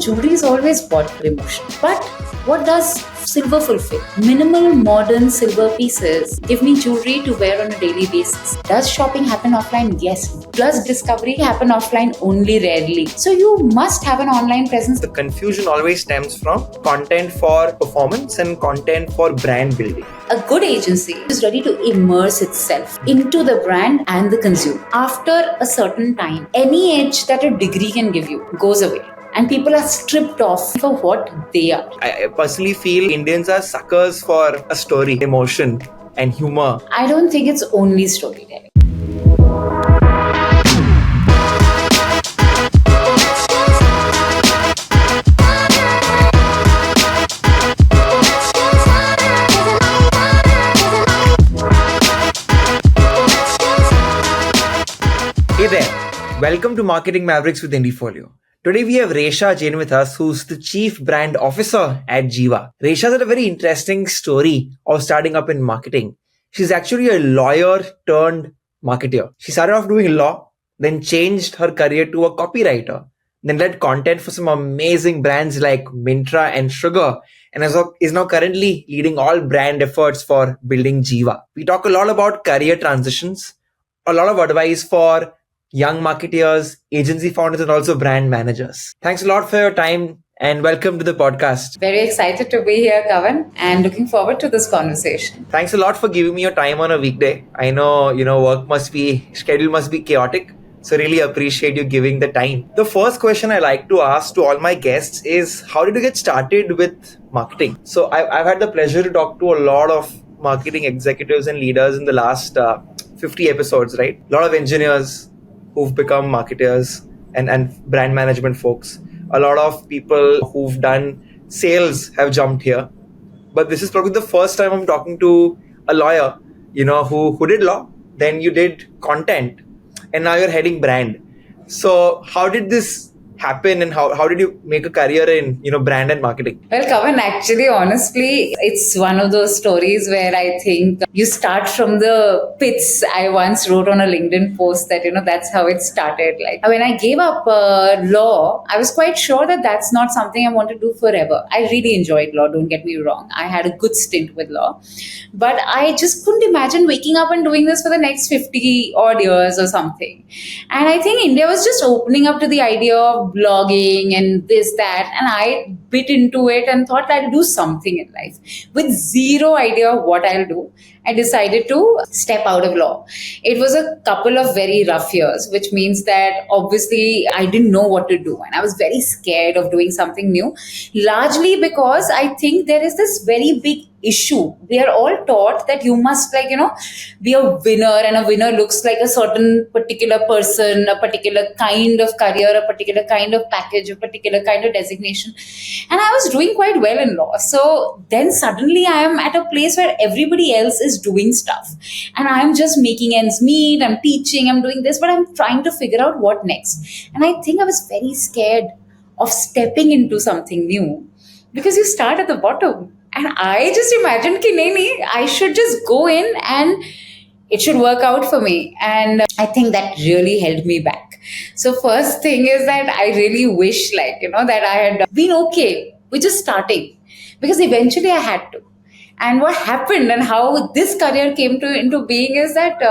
jewelry is always bought for emotion. But what does silver fulfill? Minimal modern silver pieces give me jewelry to wear on a daily basis. Does shopping happen offline? Yes. Does discovery happen offline? Only rarely. So you must have an online presence. The confusion always stems from content for performance and content for brand building. A good agency is ready to immerse itself into the brand and the consumer. After a certain time, any edge that a degree can give you goes away. And people are stripped off for what they are. I personally feel Indians are suckers for a story, emotion, and humor. I don't think it's only storytelling. Hey there, welcome to Marketing Mavericks with Indiefolio. Today we have Resha Jain with us, who's the Chief Brand Officer at Giva. Resha's had a very interesting story of starting up in marketing. She's actually a lawyer turned marketeer. She started off doing law, then changed her career to a copywriter, then led content for some amazing brands like Myntra and Sugar, and is now currently leading all brand efforts for building Giva. We talk a lot about career transitions, a lot of advice for young marketeers, agency founders, and also brand managers. Thanks a lot for your time and welcome to the podcast. Very excited to be here, Kavan, and looking forward to this conversation. Thanks a lot for giving me your time on a weekday. I know, schedule must be chaotic. So really appreciate you giving the time. The first question I like to ask to all my guests is, how did you get started with marketing? So I've had the pleasure to talk to a lot of marketing executives and leaders in the last 50 episodes, right? A lot of engineers who've become marketers and brand management folks. A lot of people who've done sales have jumped here. But this is probably the first time I'm talking to a lawyer, who did law, then you did content, and now you're heading brand. So how did this happen and how did you make a career in, brand and marketing? Well, Kavan, actually, honestly, it's one of those stories where I think you start from the pits. I once wrote on a LinkedIn post that, that's how it started. Like when I gave up law, I was quite sure that that's not something I want to do forever. I really enjoyed law, don't get me wrong. I had a good stint with law, but I just couldn't imagine waking up and doing this for the next 50 odd years or something. And I think India was just opening up to the idea of blogging and this, that, and I bit into it and thought I'll do something in life with zero idea of what I'll do. I decided to step out of law. It was a couple of very rough years, which means that obviously I didn't know what to do. And I was very scared of doing something new, largely because I think there is this very big issue. We are all taught that you must be a winner, and a winner looks like a certain particular person, a particular kind of career, a particular kind of package, a particular kind of designation. And I was doing quite well in law. So then suddenly I am at a place where everybody else is doing stuff and I'm just making ends meet. I'm teaching, I'm doing this, but I'm trying to figure out what next. And I think I was very scared of stepping into something new because you start at the bottom. And I just imagined I should just go in and it should work out for me. And I think that really held me back. So first thing is that I really wish that I had been okay with just starting, because eventually I had to. And what happened and how this career came into being is that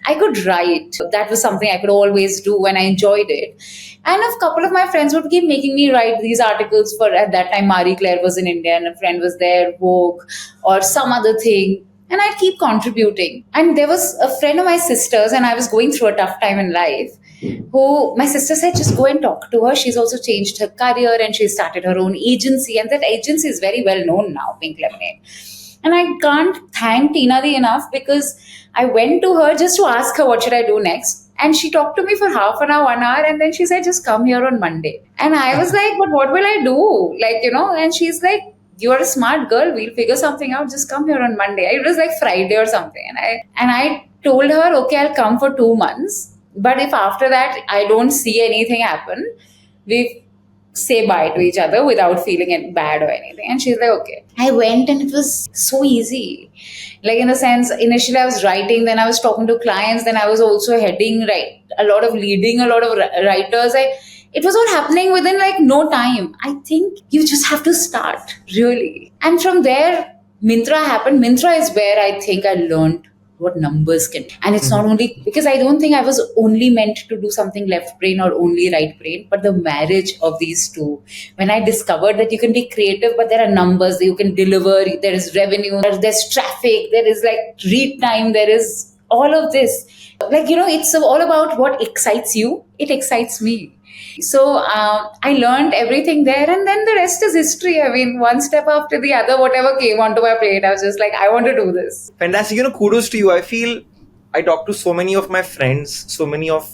I could write. That was something I could always do and I enjoyed it. And a couple of my friends would keep making me write these articles for, at that time, Marie Claire was in India and a friend was there, Vogue or some other thing. And I'd keep contributing. And there was a friend of my sister's, and I was going through a tough time in life, who my sister said, just go and talk to her. She's also changed her career and she started her own agency. And that agency is very well known now, Pink Lemonade. And I can't thank Tina Di enough, because I went to her just to ask her what should I do next. And she talked to me for half an hour, 1 hour. And then she said, just come here on Monday. And I was like, but what will I do? And she's like, you are a smart girl. We'll figure something out. Just come here on Monday. It was like Friday or something. And I told her, okay, I'll come for 2 months. But if after that I don't see anything happen, we say bye to each other without feeling bad or anything. And she's like, okay. I went and it was so easy. In the sense, initially I was writing, then I was talking to clients, then I was also leading a lot of writers. It was all happening within like no time. I think you just have to start, really. And from there, Mintra happened. Mintra is where I think I learned what numbers can. And it's not only because I don't think I was only meant to do something left brain or only right brain, but the marriage of these two. When I discovered that you can be creative, but there are numbers that you can deliver, there is revenue, there's traffic, there is like read time, there is all of this. Like, it's all about what excites you. It excites me. So I learned everything there, and then the rest is history. I mean, one step after the other, whatever came onto my plate, I was just like, I want to do this. Fantastic. Kudos to you. I feel I talk to so many of my friends, so many of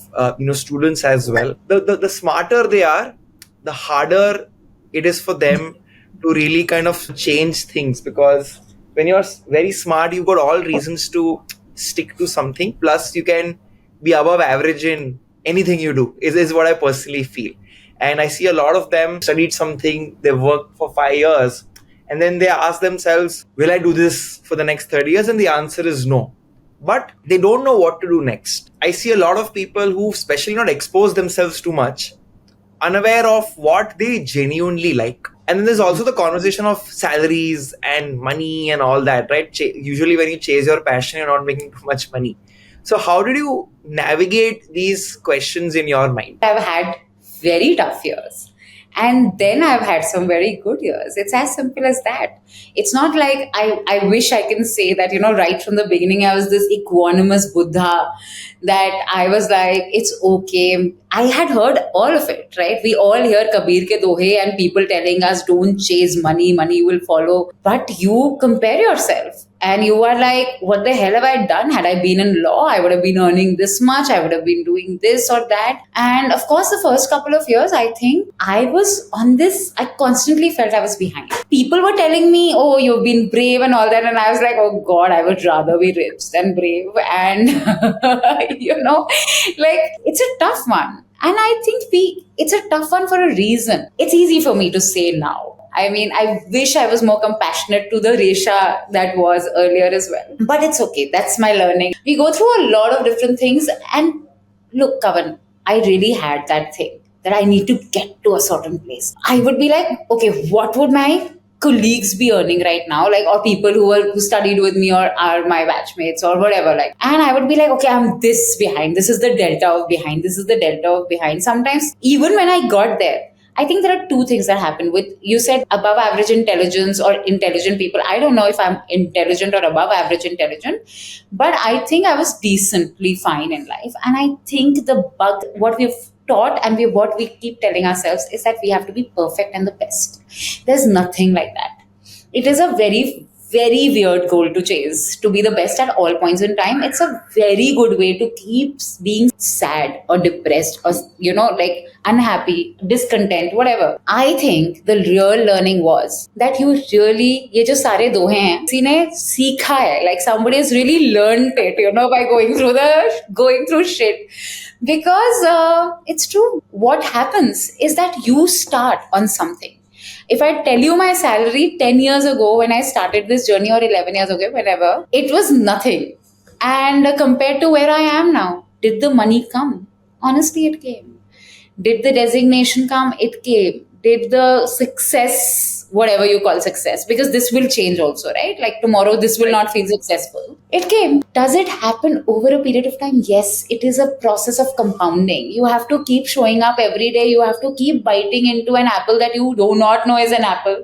students as well. The smarter they are, the harder it is for them to really kind of change things, because when you're very smart, you've got all reasons to stick to something. Plus, you can be above average in anything you do. Is what I personally feel. And I see a lot of them studied something, they worked for 5 years, and then they ask themselves, will I do this for the next 30 years? And the answer is no. But they don't know what to do next. I see a lot of people who especially not expose themselves too much, unaware of what they genuinely like. And then there's also the conversation of salaries and money and all that, right? Usually when you chase your passion, you're not making too much money. So how did you navigate these questions in your mind? I've had very tough years. And then I've had some very good years. It's as simple as that. It's not like I wish I can say that, right from the beginning, I was this equanimous Buddha that I was like, it's okay. I had heard all of it, right? We all hear Kabir ke dohe and people telling us, don't chase money, money will follow. But you compare yourself. And you are like, what the hell have I done? Had I been in law, I would have been earning this much. I would have been doing this or that. And of course, the first couple of years, I think I was on this, I constantly felt I was behind. People were telling me, oh, you've been brave and all that. And I was like, oh God, I would rather be rich than brave. And, like, it's a tough one. And I think it's a tough one for a reason. It's easy for me to say now. I mean, I wish I was more compassionate to the Resha that was earlier as well. But it's okay. That's my learning. We go through a lot of different things. And look, Kavan, I really had that thing that I need to get to a certain place. I would be like, okay, what would my colleagues be earning right now, like, or people who studied with me or are my batchmates or whatever, like, and I would be like, okay, I'm this behind, this is the delta of behind, this is the delta of behind. Sometimes even when I got there, I think there are two things that happen. With, you said above average intelligence or intelligent people. I don't know if I'm intelligent or above average intelligent, but I think I was decently fine in life. And I think the bug, what we've taught and what we keep telling ourselves is that we have to be perfect and the best. There's nothing like that. It is a very, very weird goal to chase, to be the best at all points in time. It's a very good way to keep being sad or depressed or, like unhappy, discontent, whatever. I think the real learning was that you really, ye jo sare dohe hain, kisi ne seekha hai, like somebody has really learned it, by going through shit. Because it's true. What happens is that you start on something. If I tell you my salary 10 years ago when I started this journey, or 11 years ago, whenever, it was nothing. And compared to where I am now, did the money come? Honestly, it came. Did the designation come? It came. Did the success, whatever you call success, because this will change also, right? Like tomorrow, this will not feel successful. It came. Does it happen over a period of time? Yes, it is a process of compounding. You have to keep showing up every day. You have to keep biting into an apple that you do not know is an apple.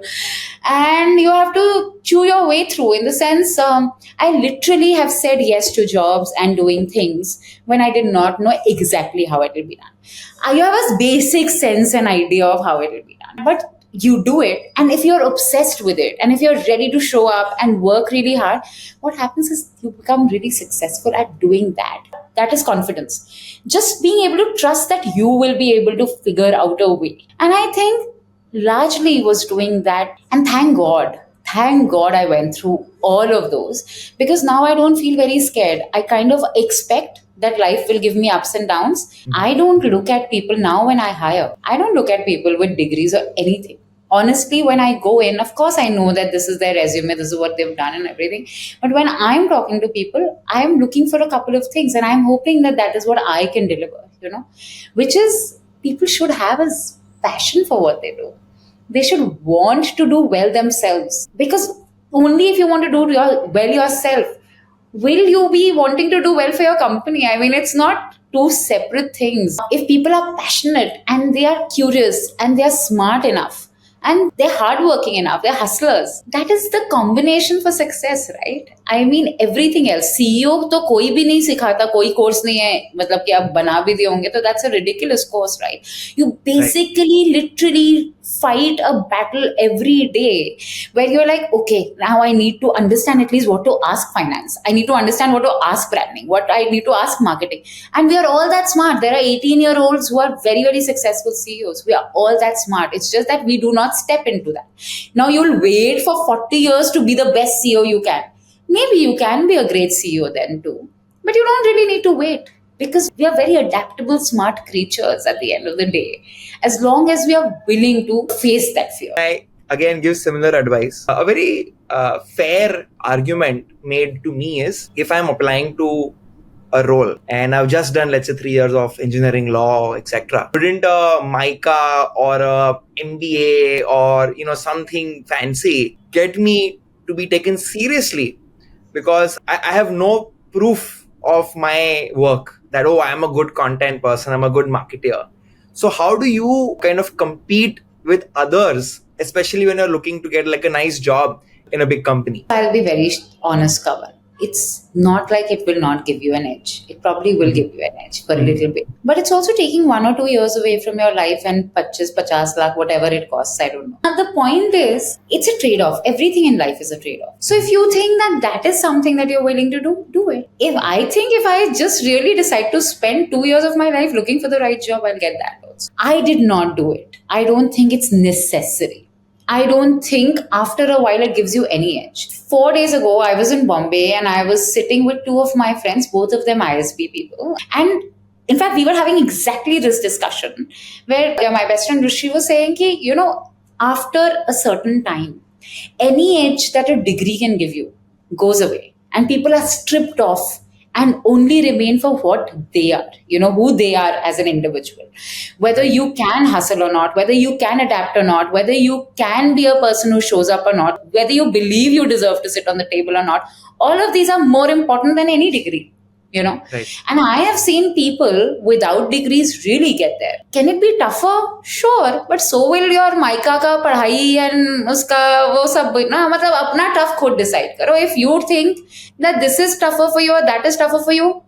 And you have to chew your way through, in the sense, I literally have said yes to jobs and doing things when I did not know exactly how it will be done. You have a basic sense and idea of how it will be done, but you do it. And if you're obsessed with it, and if you're ready to show up and work really hard, what happens is you become really successful at doing that. That is confidence. Just being able to trust that you will be able to figure out a way. And I think largely was doing that. And thank God I went through all of those, because now I don't feel very scared. I kind of expect that life will give me ups and downs. I don't look at people now when I hire. I don't look at people with degrees or anything. Honestly, when I go in, of course, I know that this is their resume, this is what they've done and everything. But when I'm talking to people, I'm looking for a couple of things, and I'm hoping that that is what I can deliver, which is people should have a passion for what they do. They should want to do well themselves, because only if you want to do well yourself will you be wanting to do well for your company. I mean, it's not two separate things. If people are passionate and they are curious and they are smart enough and they're hardworking enough, they're hustlers, that is the combination for success, right? I mean, everything else. CEO तो कोई भी नहीं सिखाता, कोई course नहीं है, मतलब कि आप बना भी दिए होंगे तो that's a ridiculous course, right? You basically literally fight a battle every day where you're like, okay, now I need to understand at least what to ask finance. I need to understand what to ask branding, what I need to ask marketing. And we are all that smart. There are 18-year-olds who are very, very successful CEOs. We are all that smart. It's just that we do not step into that. Now you'll wait for 40 years to be the best CEO you can. Maybe you can be a great CEO then too, but you don't really need to wait, because we are very adaptable, smart creatures at the end of the day, as long as we are willing to face that fear. I again give similar advice. A very fair argument made to me is, if I'm applying to a role and I've just done, let's say, 3 years of engineering, law, etc., wouldn't a MICA or a MBA or something fancy get me to be taken seriously? Because I have no proof of my work that, oh, I'm a good content person, I'm a good marketer. So how do you kind of compete with others, especially when you're looking to get like a nice job in a big company? I'll be very honest, Kavan. It's not like it will not give you an edge. It probably will give you an edge for a little bit. But it's also taking 1 or 2 years away from your life and 25, 50 lakh, whatever it costs, I don't know. Now, the point is, it's a trade-off. Everything in life is a trade-off. So if you think that that is something that you're willing to do, do it. If I just really decide to spend 2 years of my life looking for the right job, I'll get that also. I did not do it. I don't think it's necessary. I don't think after a while it gives you any edge. 4 days ago, I was in Bombay and I was sitting with two of my friends, both of them ISB people. And in fact, we were having exactly this discussion where my best friend Rishi was saying, after a certain time, any edge that a degree can give you goes away. And people are stripped off and only remain for what they are, who they are as an individual. Whether you can hustle or not, whether you can adapt or not, whether you can be a person who shows up or not, whether you believe you deserve to sit on the table or not, all of these are more important than any degree. Right. And I have seen people without degrees really get there. Can it be tougher? Sure, but so will your MICA ka padhai and uska wo sab na, matlab apna tough khud decide karo. If you think that this is tougher for you or that is tougher for you,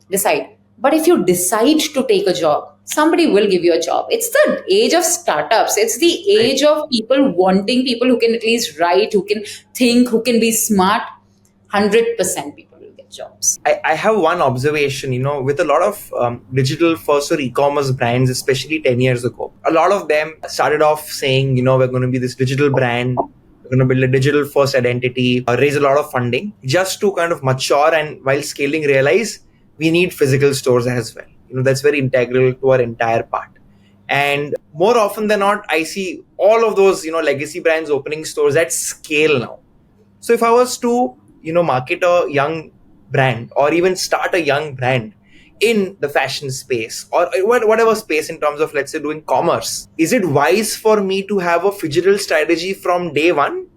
decide. But if you decide to take a job, somebody will give you a job. It's the age of startups. It's the age of people wanting people who can at least write, who can think, who can be smart. 100% people will get jobs. I have one observation, with a lot of digital first or e-commerce brands, especially 10 years ago, a lot of them started off saying, we're going to be this digital brand, we're going to build a digital first identity, raise a lot of funding just to kind of mature, and while scaling realize we need physical stores as well. That's very integral to our entire part. And more often than not, I see all of those, legacy brands opening stores at scale now. So if I was to, market a young brand or even start a young brand in the fashion space or whatever space in terms of, let's say, doing commerce, is it wise for me to have a phygital strategy from day one?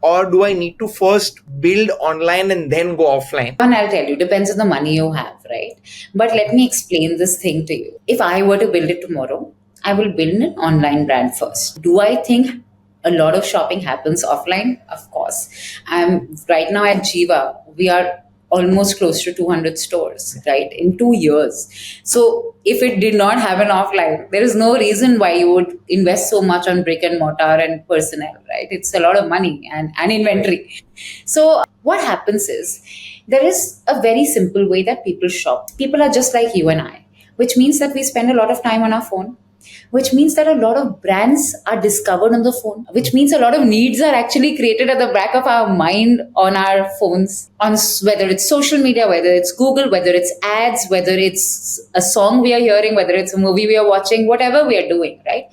Or do I need to first build online and then go offline? And I'll tell you, depends on the money you have, right? But let me explain this thing to you. If I were to build it tomorrow, I will build an online brand first. Do I think a lot of shopping happens offline? Of course. I'm right now at Giva. We are almost close to 200 stores, right, in 2 years. So if it did not happen offline, there is no reason why you would invest so much on brick and mortar and personnel, right? It's a lot of money and inventory. So what happens is, there is a very simple way that people shop. People are just like you and I, which means that we spend a lot of time on our phone, which means that a lot of brands are discovered on the phone, which means a lot of needs are actually created at the back of our mind on our phones, on whether it's social media, whether it's Google, whether it's ads, whether it's a song we are hearing, whether it's a movie we are watching, whatever we are doing, right?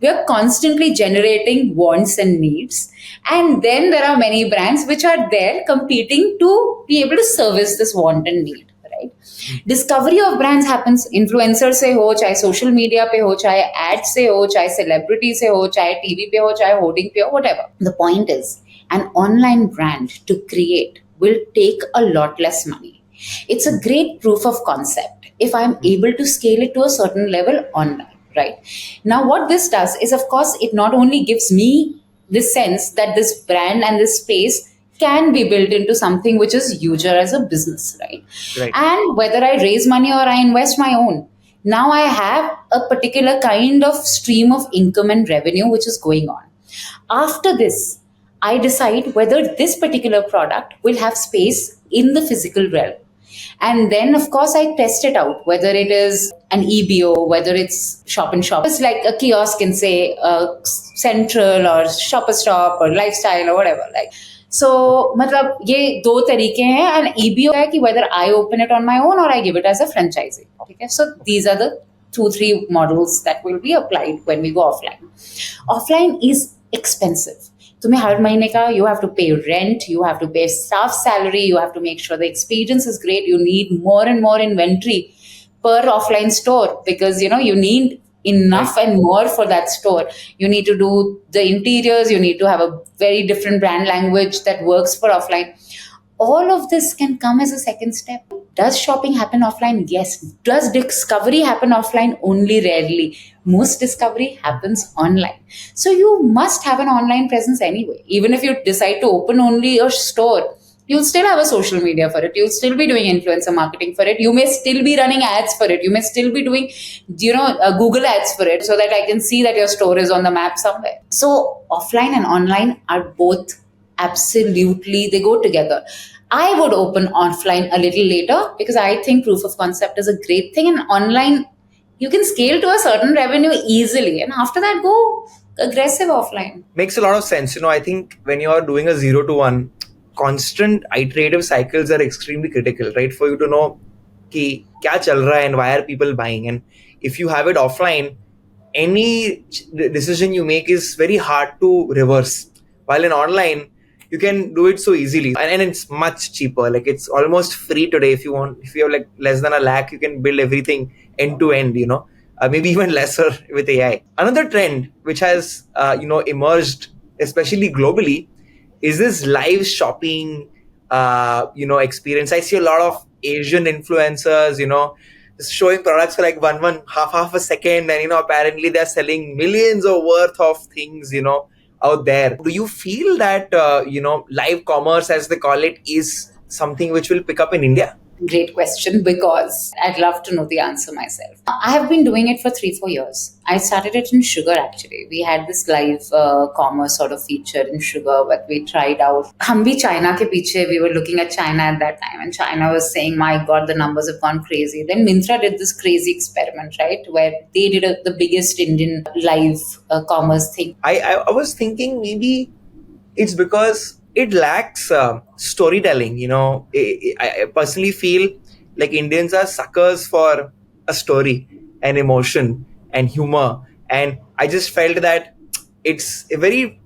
We are constantly generating wants and needs. And then there are many brands which are there competing to be able to service this want and need. right? Discovery of brands happens influencer से हो चाहे social media पे हो चाहे ads से हो चाहे celebrity से हो चाहे TV पे हो चाहे hoarding पे हो whatever. The point is an online brand to create will take a lot less money. It's a great proof of concept if I'm able to scale it to a certain level online, right? Now, what this does is, of course, it not only gives me this sense that this brand and this space can be built into something which is huger as a business, right? Right. And whether I raise money or I invest my own, now I have a particular kind of stream of income and revenue which is going on. After this, I decide whether this particular product will have space in the physical realm. And then, of course, I test it out, whether it is an EBO, whether it's shop and shop. It's like a kiosk in, say, Central or Shop a Stop or Lifestyle or whatever. Like, so, मतलब ये दो तरीके हैं. And EBO है कि whether I open it on my own or I give it as a franchisee. Okay? So these are the 2-3 models that will be applied when we go offline. Offline is expensive. तुम्हें हर महीने का you have to pay rent, you have to pay staff salary, you have to make sure the experience is great. You need more and more inventory per offline store because you need enough and more for that store. You need to do the interiors, you need to have a very different brand language that works for offline. All of this can come as a second step. Does shopping happen offline? Yes. Does discovery happen offline? Only rarely. Most discovery happens online. So you must have an online presence anyway. Even if you decide to open only a store, you'll still have a social media for it. You'll still be doing influencer marketing for it. You may still be running ads for it. You may still be doing, Google ads for it so that I can see that your store is on the map somewhere. So offline and online are both absolutely, they go together. I would open offline a little later because I think proof of concept is a great thing, and online you can scale to a certain revenue easily, and after that go aggressive offline. Makes a lot of sense. I think when you are doing a 0 to 1, constant iterative cycles are extremely critical, right? For you to know कि क्या चल रहा है and why are people buying. And if you have it offline, any decision you make is very hard to reverse. While in online, you can do it so easily, and it's much cheaper. Like it's almost free today. If you have like less than a lakh, you can build everything end to end. Maybe even lesser with AI. Another trend which has emerged, especially globally, is this live shopping experience. I see a lot of Asian influencers just showing products for like one half a second, and apparently they're selling millions of worth of things out there. Do you feel that live commerce, as they call it, is something which will pick up in India? Great question, because I'd love to know the answer myself. I have been doing it for 3-4 years. I started it in sugar actually. We had this live commerce sort of feature in sugar, but we tried out. हम भी China के पीछे, we were looking at China at that time, and China was saying, my God, the numbers have gone crazy. Then Myntra did this crazy experiment, right, where they did the biggest Indian live commerce thing. I was thinking maybe it's because it lacks storytelling. I personally feel like Indians are suckers for a story and emotion and humor, and I just felt that it's a very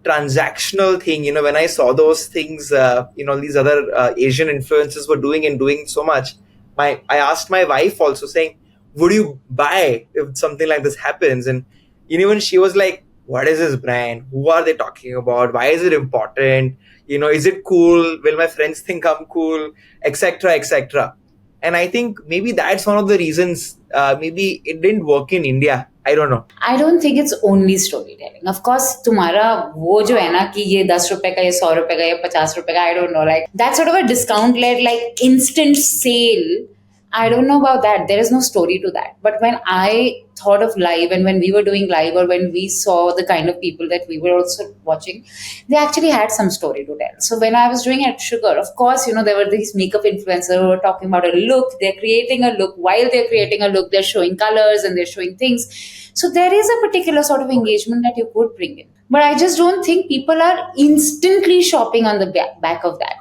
transactional thing. When I saw those things, these other Asian influencers were doing so much. I asked my wife also, saying, "Would you buy if something like this happens?" And even she was like, what is this brand? Who are they talking about? Why is it important? Is it cool? Will my friends think I'm cool? Etc. etc. And I think maybe that's one of the reasons maybe it didn't work in India. I don't know. I don't think it's only storytelling. Of course, तुम्हारा वो जो है ना कि ये 10 रुपए का, ये 100 रुपए का, ये 50 रुपए का, I don't know, like that sort of a discount led, like instant sale. I don't know about that. There is no story to that. But when I thought of live, and when we were doing live, or when we saw the kind of people that we were also watching, they actually had some story to tell. So when I was doing at Sugar, of course, there were these makeup influencers who were talking about a look. They're creating a look. While they're creating a look, they're showing colors and they're showing things. So there is a particular sort of engagement that you could bring in. But I just don't think people are instantly shopping on the back of that.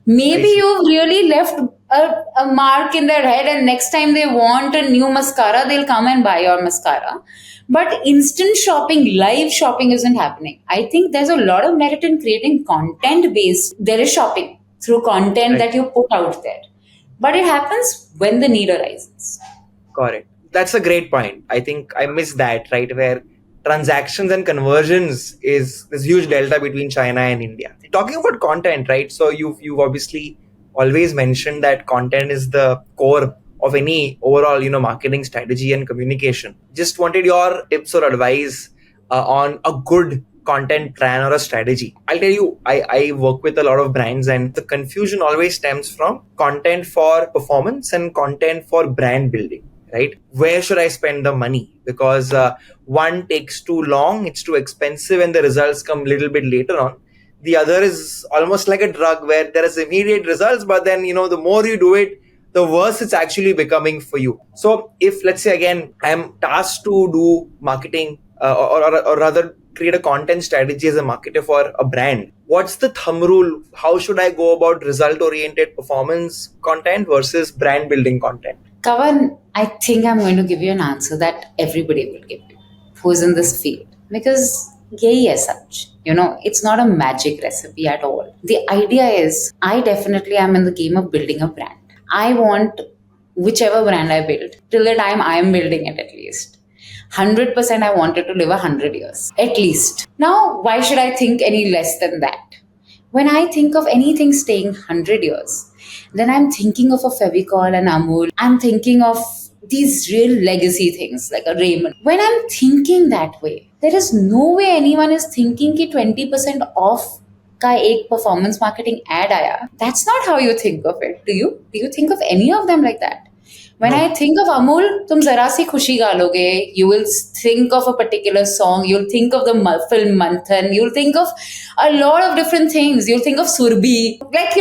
Maybe you've really left a mark in their head, and next time they want a new mascara, they'll come and buy your mascara. But instant shopping, live shopping isn't happening. I think there's a lot of merit in creating content based. There is shopping through content that you put out there. but it happens when the need arises. Correct. That's a great point. I think I missed that, right? Where transactions and conversions is this huge delta between China and India. Talking about content, right? So you've obviously always mentioned that content is the core of any overall, marketing strategy and communication. Just wanted your tips or advice on a good content plan or a strategy. I'll tell you, I work with a lot of brands, and the confusion always stems from content for performance and content for brand building, right? Where should I spend the money? Because one takes too long, it's too expensive, and the results come a little bit later on. The other is almost like a drug where there is immediate results, but then, the more you do it, the worse it's actually becoming for you. So if, let's say, again, I'm tasked to do marketing or rather create a content strategy as a marketer for a brand, what's the thumb rule? How should I go about result oriented performance content versus brand building content? Kavan, I think I'm going to give you an answer that everybody will give you who's in this field. Because yay as such, it's not a magic recipe at all. The idea is I definitely am in the game of building a brand. I want whichever brand I build, till the time I am building it at least. 100% I want it to live 100 years, at least. Now, why should I think any less than that? When I think of anything staying 100 years, then I'm thinking of a Fevicol and Amul. I'm thinking of these real legacy things like a Raymond. When I'm thinking that way, there is no way anyone is thinking कि 20% off का एक performance marketing ad आया. That's not how you think of it. Do you think of any of them like that? When I think of Amul, तुम जरा सी खुशी गालोगे. You will think of a particular song. You'll think of the film Manthan. You'll think of a lot of different things. You'll think of Surbi. Like,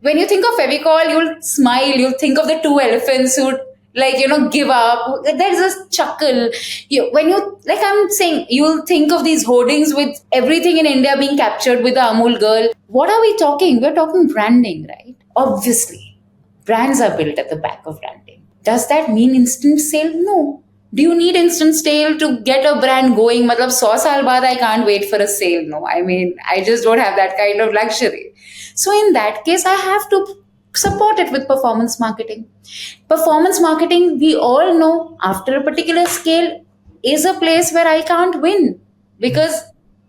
when you think of Fevicol, you'll smile. You'll think of the two elephants who, give up. There's a chuckle. Like I'm saying, you'll think of these hoardings with everything in India being captured with the Amul girl. What are we talking? We're talking branding, right? Obviously, brands are built at the back of branding. Does that mean instant sale? No. Do you need instant sale to get a brand going? Matlab 100 saal baad I can't wait for a sale. No, I mean, I just don't have that kind of luxury. So in that case, I have to support it with performance marketing. Performance marketing, we all know, after a particular scale, is a place where I can't win because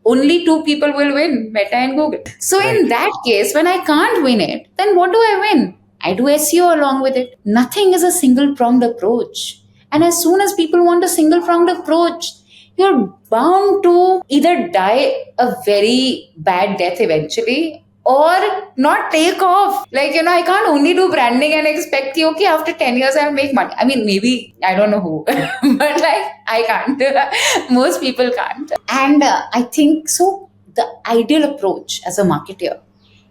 only two people will win, Meta and Google. So in that case, when I can't win it, then what do I win? I do SEO along with it. Nothing is a single pronged approach. And as soon as people want a single pronged approach, you're bound to either die a very bad death eventually or not take off. I can't only do branding and expect, okay, after 10 years I'll make money. I mean, maybe, I don't know who, but I can't. Most people can't. And I think so. The ideal approach as a marketer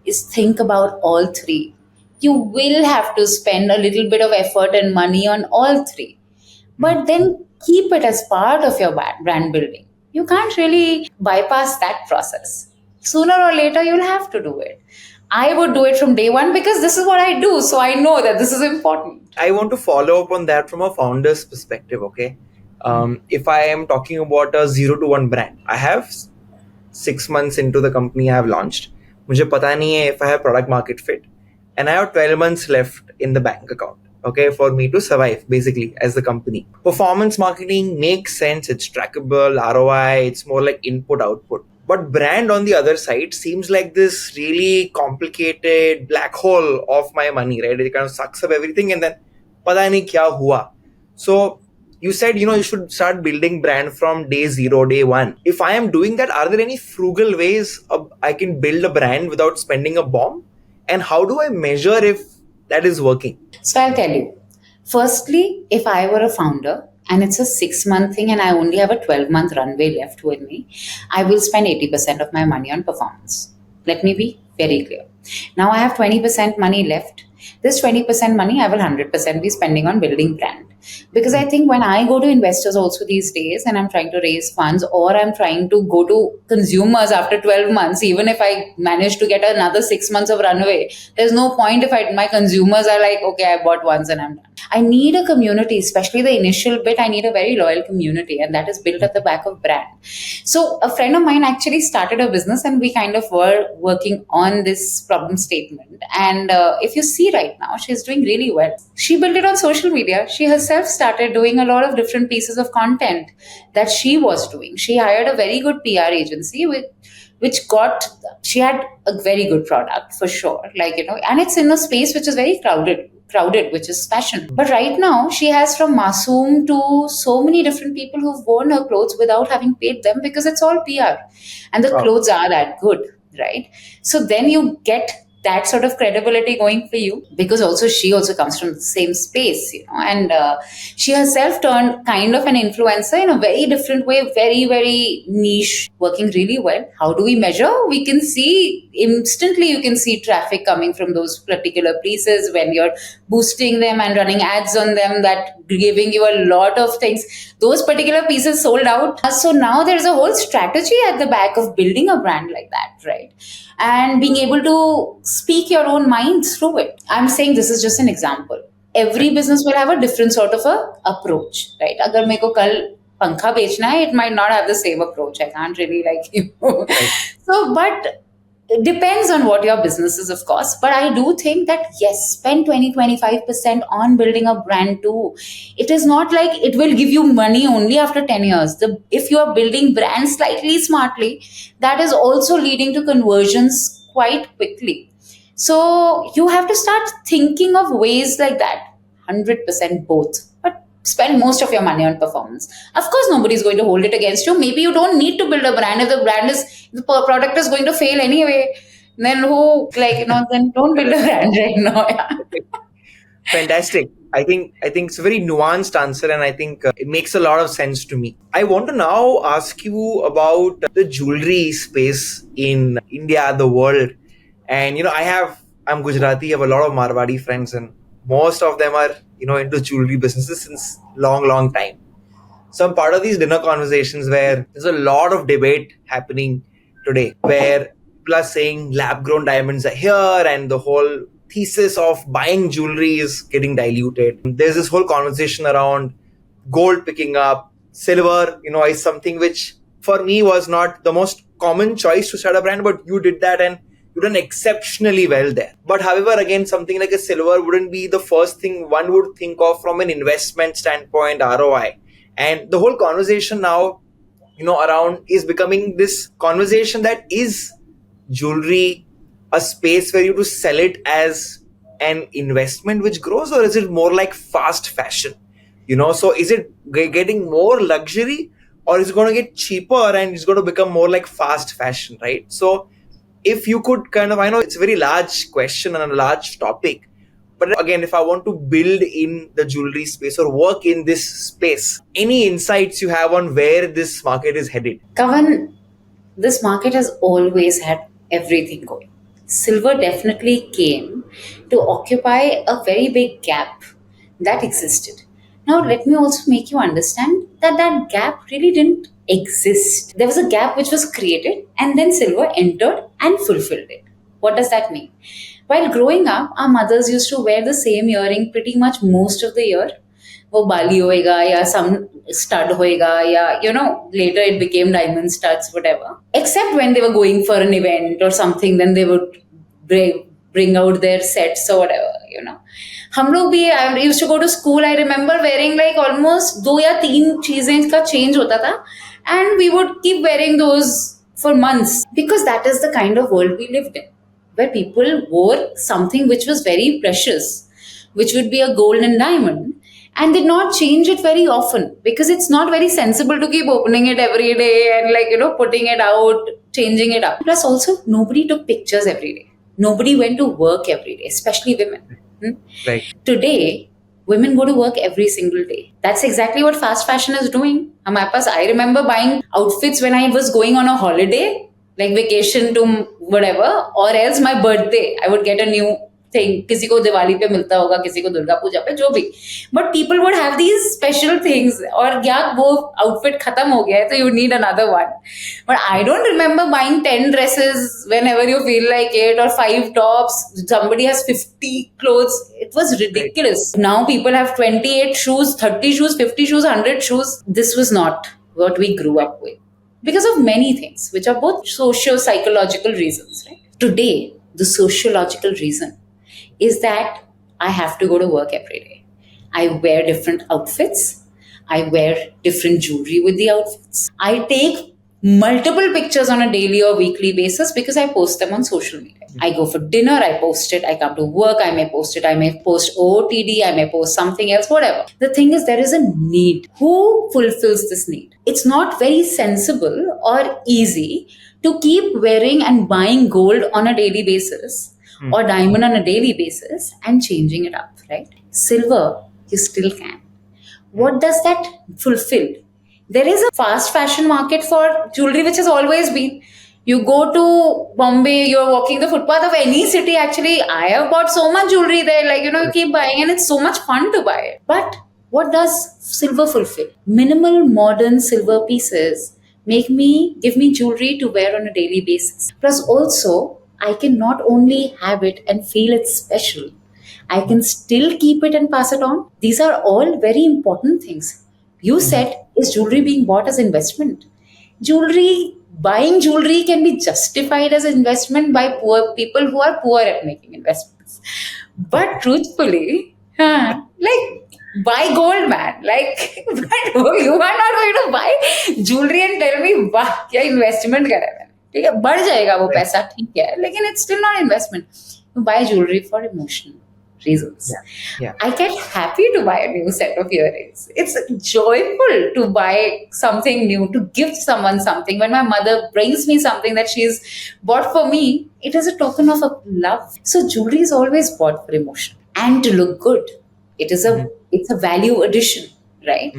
is think about all three. You will have to spend a little bit of effort and money on all three, but then keep it as part of your brand building. You can't really bypass that process. Sooner or later, you'll have to do it. I would do it from day one because this is what I do, so I know that this is important. I want to follow up on that from a founder's perspective, okay? If I am talking about a 0 to 1 brand, I have 6 months into the company I have launched. मुझे पता नहीं है if I have product market fit. And I have 12 months left in the bank account, okay, for me to survive basically as the company. Performance marketing makes sense. It's trackable, ROI, it's more like input output. But brand on the other side seems like this really complicated black hole of my money, right? It kind of sucks up everything and then pata nahi kya hua. So you said, you should start building brand from day 0, day 1. If I am doing that, are there any frugal ways I can build a brand without spending a bomb? And how do I measure if that is working? So I'll tell you. Firstly, if I were a founder and it's a 6-month thing and I only have a 12-month runway left with me, I will spend 80% of my money on performance. Let me be very clear. Now I have 20% money left. This 20% money I will 100% be spending on building brand. Because I think when I go to investors also these days and I'm trying to raise funds, or I'm trying to go to consumers after 12 months, even if I manage to get another 6 months of runway, there's no point if my consumers are like, okay, I bought once and I'm done. I need a community, especially the initial bit. I need a very loyal community, and that is built at the back of brand. So a friend of mine actually started a business, and we kind of were working on this problem statement. And if you see right now, she's doing really well. She built it on social media. She herself started doing a lot of different pieces of content that she was doing. She hired a very good PR agency with which got she had a very good product for sure, like, and it's in a space which is very crowded, which is fashion. But right now she has from Masoom to so many different people who've worn her clothes without having paid them, because it's all PR and the Wow. clothes are that good, right? So then you get that sort of credibility going for you, because also she also comes from the same space, and she herself turned kind of an influencer in a very different way, very, very niche, working really well. How do we measure? We can see instantly, you can see traffic coming from those particular places when you're boosting them and running ads on them, that giving you a lot of things. Those particular pieces sold out. So now there's a whole strategy at the back of building a brand like that, right? And being able to speak your own mind through it. I'm saying this is just an example. Every business will have a different sort of a approach, right? Agar meko kal pankha bechna hai, it might not have the same approach. I can't really Right. So, but it depends on what your business is, of course. But I do think that yes, spend 20-25% on building a brand too. It is not like it will give you money only after 10 years. If you are building brands slightly smartly, that is also leading to conversions quite quickly. So you have to start thinking of ways like that. 100% both. But spend most of your money on performance. Of course, nobody is going to hold it against you. Maybe you don't need to build a brand. If the product is going to fail anyway, then then don't build a brand right now. Fantastic. I think it's a very nuanced answer, and I think it makes a lot of sense to me. I want to now ask you about the jewelry space in India, the world, and I'm Gujarati. I have a lot of Marwadi friends, and most of them are into jewelry businesses since long, long time. So I'm part of these dinner conversations where there's a lot of debate happening today, where people are saying lab grown diamonds are here, and the whole thesis of buying jewelry is getting diluted. There's this whole conversation around gold picking up. Silver, is something which for me was not the most common choice to start a brand, but you did that and you done exceptionally well there. But however, again, something like a silver wouldn't be the first thing one would think of from an investment standpoint, ROI. And the whole conversation now, around is becoming this conversation that is jewelry a space where you to sell it as an investment which grows, or is it more like fast fashion? So is it getting more luxury, or is it going to get cheaper and it's going to become more like fast fashion, right? So if you could I know it's a very large question and a large topic, but again, if I want to build in the jewelry space or work in this space, any insights you have on where this market is headed? Kavan, this market has always had everything going. Silver definitely came to occupy a very big gap that existed. Now, let me also make you understand that that gap really didn't exist. There was a gap which was created, and then silver entered and fulfilled it. What does that mean? While growing up, our mothers used to wear the same earring pretty much most of the year. वो बाली होएगा या some stud होएगा या later it became diamond studs, whatever, except when they were going for an event or something, then they would bring out their sets or whatever. हम लोग भी I used to go to school. I remember wearing like almost 2 या 3 चीजें का change होता था, and we would keep wearing those for months, because that is the kind of world we lived in, where people wore something which was very precious, which would be a gold and diamond, and did not change it very often, because it's not very sensible to keep opening it every day and putting it out, changing it up. Plus also, nobody took pictures every day. Nobody went to work every day, especially women. Right. Today, women go to work every single day. That's exactly what fast fashion is doing. I remember buying outfits when I was going on a holiday, like vacation to whatever, or else my birthday, I would get a new thing. किसी को दिवाली पे मिलता होगा, किसी को दुर्गा पूजा पे, जो भी. But people would have these special things. और या वो outfit खत्म हो गया है तो you need another one. But I don't remember buying 10 dresses whenever you feel like it, or 5 tops. Somebody has 50 clothes. It was ridiculous. Now people have 28 shoes, 30 shoes, 50 shoes, 100 shoes. This was not what we grew up with. Because of many things, which are both socio-psychological reasons, right? Today, the sociological reason is that I have to go to work every day. I wear different outfits. I wear different jewelry with the outfits. I take multiple pictures on a daily or weekly basis because I post them on social media. I go for dinner, I post it. I come to work, I may post it. I may post OOTD, I may post something else, whatever. The thing is, there is a need. Who fulfills this need? It's not very sensible or easy to keep wearing and buying gold on a daily basis or diamond on a daily basis and changing it up, right? Silver, you still can. What does that fulfill? There is a fast fashion market for jewelry, which has always been. You go to Bombay, you're walking the footpath of any city. Actually, I have bought so much jewelry there. Like, you keep buying and it's so much fun to buy it. But what does silver fulfill? Minimal modern silver pieces give me jewelry to wear on a daily basis. Plus, also, I can not only have it and feel it's special, I can still keep it and pass it on. These are all very important things. You said, is jewelry being bought as investment? Buying jewelry can be justified as investment by poor people who are poor at making investments. But truthfully, like, buy gold, man. Like, but you are not going to buy jewelry and tell me, वाह क्या investment करा है मैंने. ठीक है, बढ़ जाएगा वो पैसा, ठीक है, लेकिन it's still not investment. You buy jewelry for emotional reasons. I get happy to buy a new set of earrings. It's joyful to buy something new, to gift someone something. When my mother brings me something that she's bought for me, it is a token of love. So jewelry is always bought for emotion and to look good. It's a value addition, right?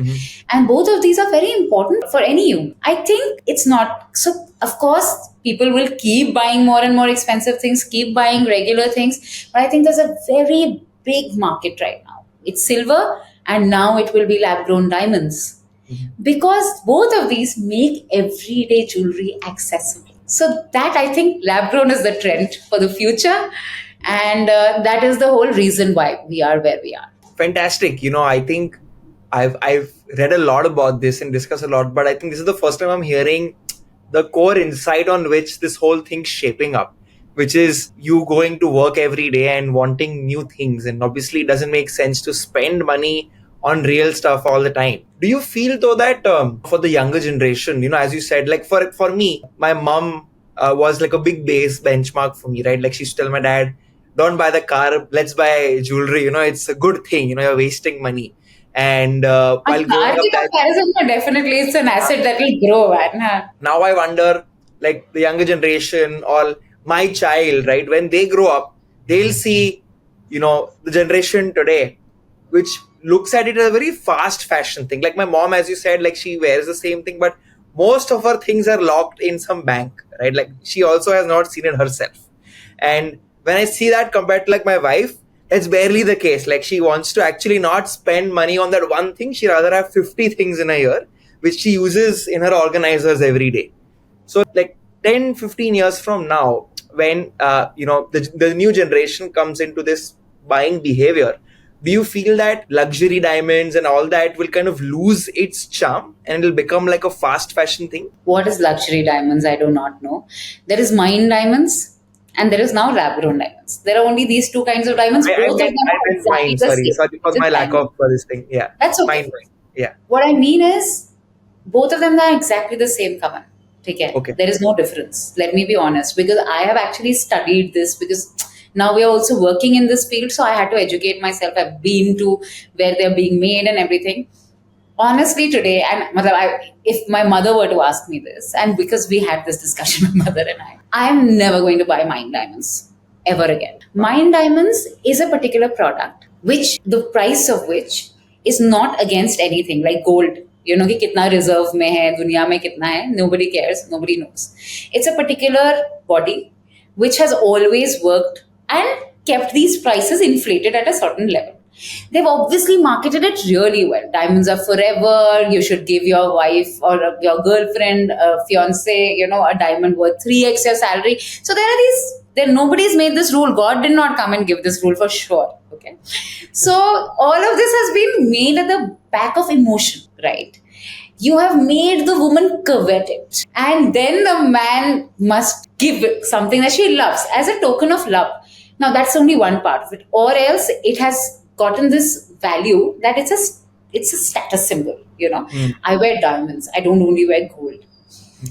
And both of these are very important for any human. I think it's not. So, of course, people will keep buying more and more expensive things, keep buying regular things. But I think there's a very big market right now. It's silver, and now it will be lab-grown diamonds. Because both of these make everyday jewelry accessible. So that, I think, lab-grown is the trend for the future. And that is the whole reason why we are where we are. Fantastic. I think I've read a lot about this and discussed a lot, but I think this is the first time I'm hearing the core insight on which this whole thing's shaping up, which is you going to work every day and wanting new things. And obviously it doesn't make sense to spend money on real stuff all the time. Do you feel though that for the younger generation, as you said, like for me, my mom was like a big base benchmark for me, right? Like she used to tell my dad, don't buy the car, let's buy jewelry, it's a good thing, you're wasting money. And while growing up, definitely it's an asset that will grow, man. Now I wonder, like the younger generation or my child, right? When they grow up, they'll see, the generation today, which looks at it as a very fast fashion thing. Like my mom, as you said, like she wears the same thing, but most of her things are locked in some bank, right? Like she also has not seen it herself. And when I see that compared to like my wife, it's barely the case. Like she wants to actually not spend money on that one thing. She rather have 50 things in a year, which she uses in her organizers every day. So like 10, 15 years from now, when, the new generation comes into this buying behavior, do you feel that luxury diamonds and all that will kind of lose its charm and it'll become like a fast fashion thing? What is luxury diamonds? I do not know. There is mine diamonds. And there is now lab-grown diamonds. There are only these two kinds of diamonds. I meant mine, sorry. Sorry, because my lack of this thing. Yeah. That's okay. Mine. Yeah. What I mean is, both of them are exactly the same, Kavan. Okay. There is no difference. Let me be honest. Because I have actually studied this, because now we are also working in this field. So I had to educate myself. I've been to where they're being made and everything. Honestly, today, and if my mother were to ask me this, and because we had this discussion, my mother and I am never going to buy mine diamonds ever again. Mine diamonds is a particular product, which the price of which is not against anything like gold. कि कितना reserve में है, दुनिया में कितना है, nobody cares, nobody knows. It's a particular body which has always worked, and kept these prices inflated at a certain level. They've obviously marketed it really well. Diamonds are forever. You should give your wife or your girlfriend, fiance, a diamond worth 3x your salary. So there are these. There nobody's made this rule. God did not come and give this rule for sure. Okay, so all of this has been made at the back of emotion, right? You have made the woman covet it, and then the man must give something that she loves as a token of love. Now that's only one part of it, or else it has gotten this value that it's a status symbol. I wear diamonds, I don't only wear gold.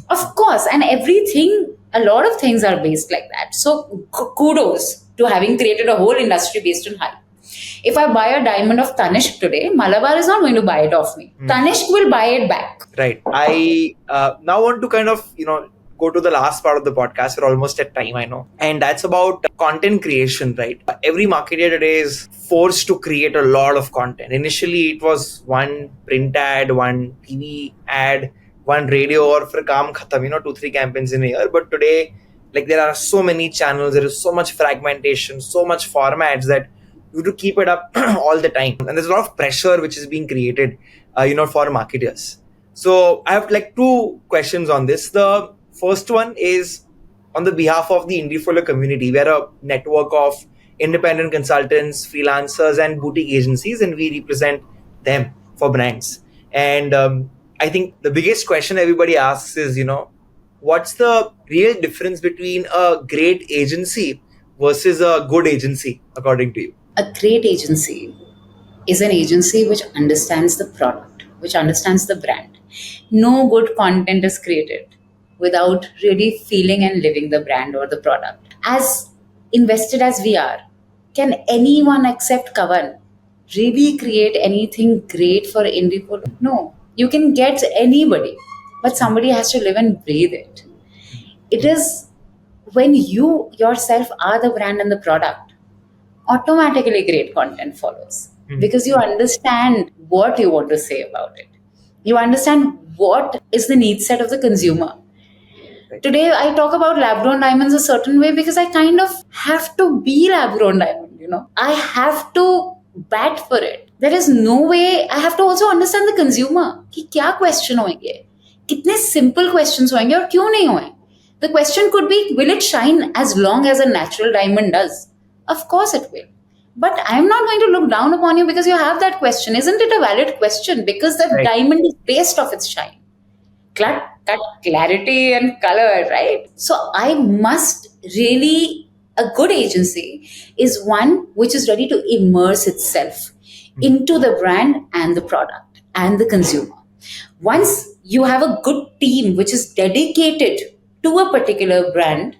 Of course, and everything, a lot of things are based like that. So kudos to having created a whole industry based on hype. If I buy a diamond of Tanishq today, Malabar is not going to buy it off me. Tanishq will buy it back. Right. I now want to kind of, go to the last part of the podcast. We're almost at time, I know. And that's about content creation, right? Every marketer today is forced to create a lot of content. Initially, it was one print ad, one TV ad, one radio, or for kaam khatam, 2-3 campaigns in a year. But today, like, there are so many channels, there is so much fragmentation, so much formats that you have to keep it up all the time. And there's a lot of pressure which is being created, for marketers. So I have like 2 questions on this. The first one is on the behalf of the IndieFolio community. We're a network of independent consultants, freelancers, and boutique agencies, and we represent them for brands. And I think the biggest question everybody asks is, what's the real difference between a great agency versus a good agency, according to you? A great agency is an agency which understands the product, which understands the brand. No good content is created without really feeling and living the brand or the product. As invested as we are, can anyone except Kavan really create anything great for IndieFolio? No. You can get anybody, but somebody has to live and breathe it. It is when you yourself are the brand and the product, automatically great content follows. Because you understand what you want to say about it. You understand what is the need set of the consumer. Today, I talk about lab grown diamonds a certain way because I kind of have to be lab grown diamond. I have to bat for it. There is no way. I have to also understand the consumer. कि क्या question होंगे, कितने simple questions होंगे और क्यों नहीं होंगे. The question could be, will it shine as long as a natural diamond does? Of course it will. But I'm not going to look down upon you because you have that question. Isn't it a valid question? Because the diamond is based off its shine. Clarity and color, right? So I must really, a good agency is one which is ready to immerse itself into the brand and the product and the consumer. Once you have a good team which is dedicated to a particular brand,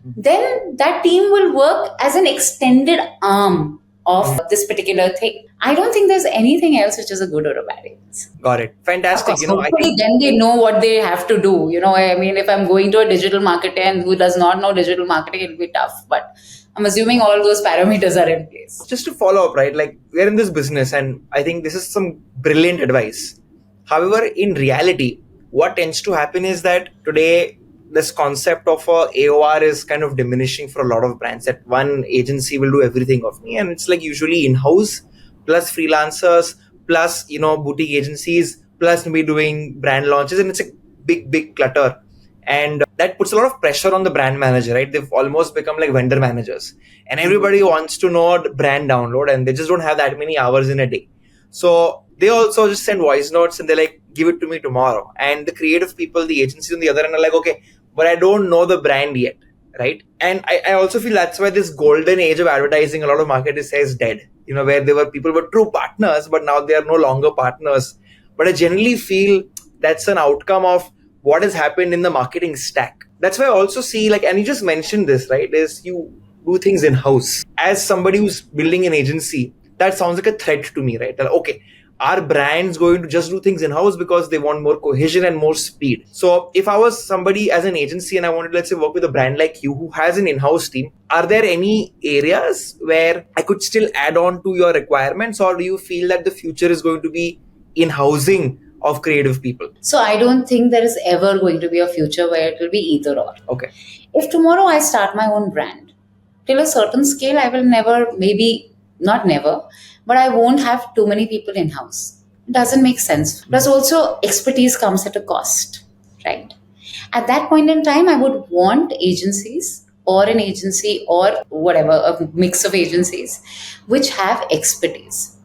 then that team will work as an extended arm of this particular thing. I don't think there's anything else which is a good or a bad agency. Got it. Fantastic. I think then they know what they have to do. I mean, if I'm going to a digital marketer and who does not know digital marketing, it'll be tough. But I'm assuming all those parameters are in place. Just to follow up, right? Like, we're in this business, and I think this is some brilliant advice. However, in reality, what tends to happen is that today, this concept of a AOR is kind of diminishing for a lot of brands, that one agency will do everything of me. And it's like usually in-house plus freelancers plus, boutique agencies plus maybe doing brand launches. And it's a big clutter. And that puts a lot of pressure on the brand manager, right? They've almost become like vendor managers. And everybody wants to know brand download, and they just don't have that many hours in a day. So they also just send voice notes and they're like, give it to me tomorrow. And the creative people, the agencies on the other end are like, okay, but I don't know the brand yet, right? And I also feel that's why this golden age of advertising, a lot of marketers say, is dead. Where people were true partners, but now they are no longer partners. But I generally feel that's an outcome of what has happened in the marketing stack. That's why I also see, and you just mentioned this, right, is you do things in-house. As somebody who's building an agency, that sounds like a threat to me, right? That, okay, are brands going to just do things in-house because they want more cohesion and more speed? So if I was somebody as an agency and I wanted, let's say, work with a brand like you who has an in-house team, are there any areas where I could still add on to your requirements, or do you feel that the future is going to be in-housing of creative people? So I don't think there is ever going to be a future where it will be either or. Okay. If tomorrow I start my own brand, Till a certain scale, I will never, maybe not never, but I won't have too many people in house. It doesn't make sense. Plus, also, expertise comes at a cost, right? At that point in time, I would want agencies or an agency or whatever, a mix of agencies which have expertise.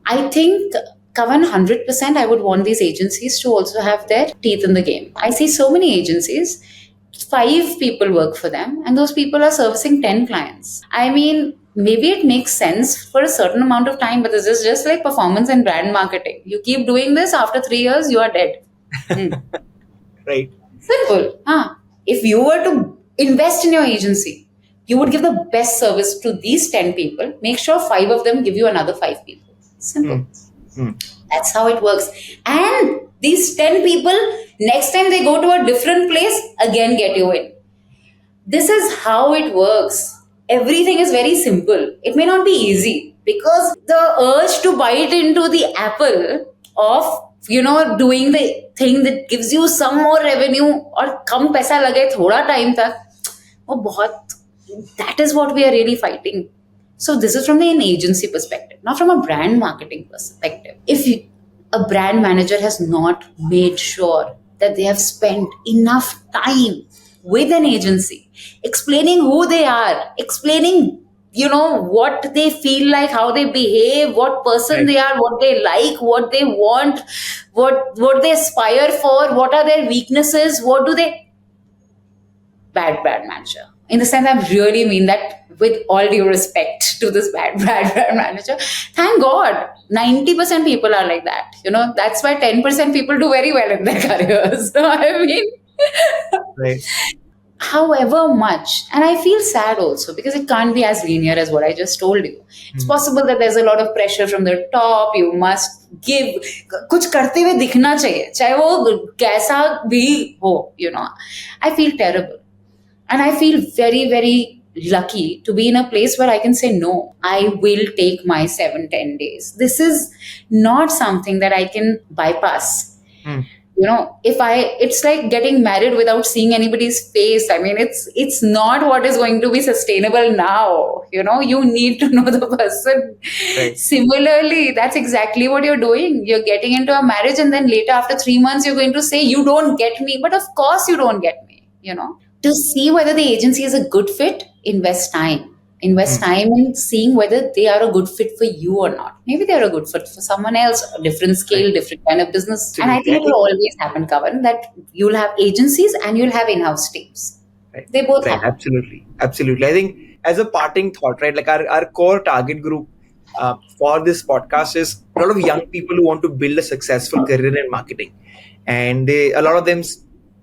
I think Kavan 100%, I would want these agencies to also have their teeth in the game. I see so many agencies, five people work for them, and those people are servicing 10 clients. I mean, maybe it makes sense for a certain amount of time, but this is just like performance and brand marketing. You keep doing this, after 3 years, you are dead. Right. Simple. Huh? If you were to invest in your agency, you would give the best service to these 10 people. Make sure five of them give you another five people. Simple. Hmm. That's how it works. And these 10 people, next time they go to a different place, again get you in. This is how it works. Everything is very simple. It may not be easy because the urge to bite into the apple of doing the thing that gives you some more revenue और कम पैसा लगे थोड़ा time तक वो बहुत that is what we are really fighting. So this is from an agency perspective, not from a brand marketing perspective. If a brand manager has not made sure that they have spent enough time with an agency, explaining who they are, explaining what they feel like, how they behave, what person they are, what they like, what they want, what they aspire for, what are their weaknesses, what do they bad brand manager. In the sense, I really mean that with all due respect to this bad brand manager. Thank God, 90% people are like that. That's why 10% people do very well in their careers. So, I mean, Right. however much, and I feel sad also because it can't be as linear as what I just told you. It's possible that there's a lot of pressure from the top. You must give, कुछ करते हुए दिखना चाहिए, चाहे वो कैसा भी हो. I feel terrible. And I feel very, very lucky to be in a place where I can say, no, I will take my 7-10 days. This is not something that I can bypass. It's like getting married without seeing anybody's face. I mean, it's not what is going to be sustainable now. You need to know the person. Right. Similarly, that's exactly what you're doing. You're getting into a marriage, and then later, after 3 months, you're going to say, you don't get me. But of course, you don't get me. To see whether the agency is a good fit, invest time. Invest time in seeing whether they are a good fit for you or not. Maybe they're a good fit for someone else, a different scale, different kind of business. And I think it will always happen, Kavan, that you'll have agencies and you'll have in-house teams. Right. They both Right. happen. Absolutely. I think as a parting thought, right, like our core target group for this podcast is a lot of young people who want to build a successful career in marketing. And a lot of them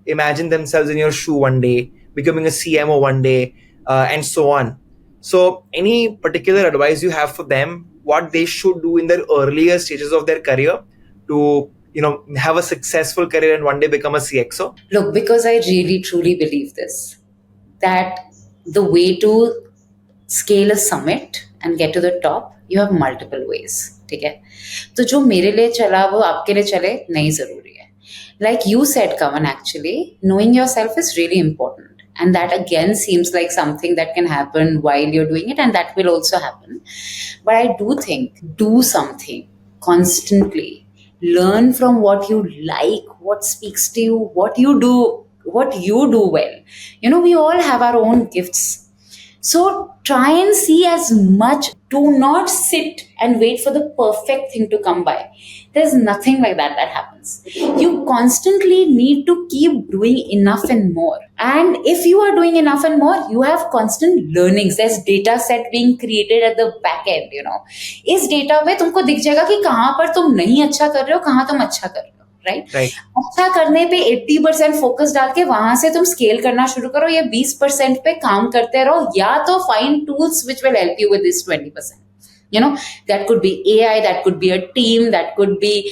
imagine themselves in your shoe one day, becoming a CMO one day, and so on. So any particular advice you have for them, what they should do in their earlier stages of their career to have a successful career and one day become a CXO? Look, because I really truly believe this, that the way to scale a summit and get to the top, you have multiple ways. ठीक है, तो जो मेरे लिए चला वो आपके लिए चले नहीं जरूरी है. Like you said, Kavan, actually, knowing yourself is really important. And that again seems like something that can happen while you're doing it, and that will also happen. But I do think, do something constantly. Learn from what you like, what speaks to you, what you do well. We all have our own gifts. So try and see as much. Do not sit and wait for the perfect thing to come by. There's nothing like that happens. You constantly need to keep doing enough and more. And if you are doing enough and more, you have constant learnings. There's data set being created at the back end. इस data में तुमको दिख जाएगा कि कहाँ पर तुम नहीं अच्छा कर रहे हो, कहाँ तुम अच्छा कर रहे हो. Right? अच्छा करने पे 80% फोकस डाल के वहां से तुम स्केल करना शुरू करो, या 20% पे काम करते रहो, या तो find tools which will help you with this 20%. That could be AI, that could be a team, that could be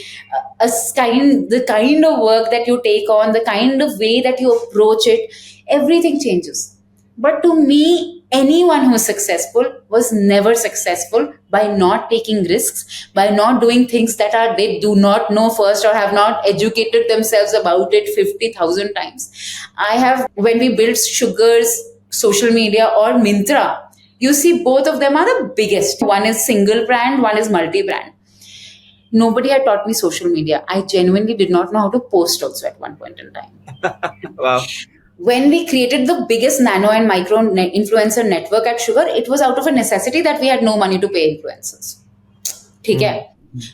the kind of work that you take on, the kind of way that you approach it. Everything changes. But to me, anyone who is successful was never successful by not taking risks, by not doing things that they do not know first or have not educated themselves about it 50,000 times. When we built sugars social media or Mintra, you see both of them are the biggest. One is single brand, one is multi brand. Nobody had taught me social media. I genuinely did not know how to post also at one point in time. Wow. When we created the biggest nano and micro influencer network at Sugar, it was out of a necessity that we had no money to pay influencers. ठीक है,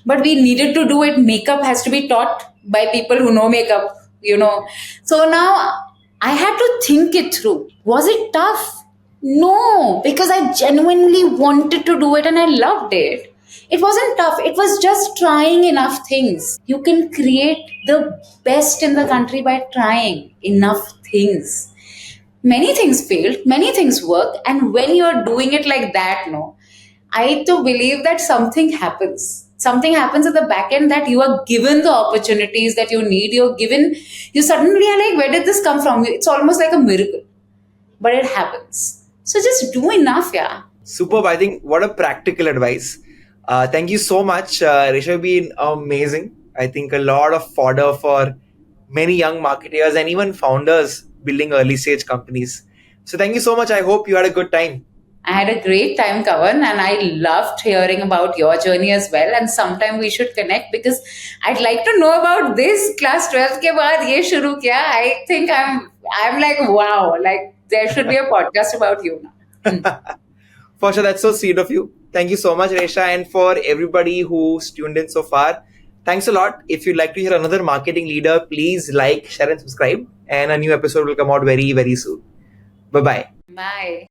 but we needed to do it. Makeup has to be taught by people who know makeup, you know. So now I had to think it through. Was it tough? No, because I genuinely wanted to do it and I loved it. It wasn't tough. It was just trying enough things. You can create the best in the country by trying enough things. Many things failed, many things worked, and when you're doing it like that, no, I to believe that something happens. Something happens at the back end that you are given the opportunities that you need. You're given, you suddenly are like, where did this come from? It's almost like a miracle, but it happens. So just do enough, yeah. Superb. I think what a practical advice. Thank you so much. Resha, you've been amazing. I think a lot of fodder for many young marketers and even founders building early stage companies. So thank you so much. I hope you had a good time. I had a great time, Kavan, and I loved hearing about your journey as well. And sometime we should connect because I'd like to know about this class 12th ke baad ye shuru kiya. I think I'm like, wow, like there should be a podcast about you now. For sure, that's so sweet of you. Thank you so much, Resha. And for everybody who's tuned in so far, thanks a lot. If you'd like to hear another marketing leader, please like, share, and subscribe. And a new episode will come out very, very soon. Bye bye. Bye.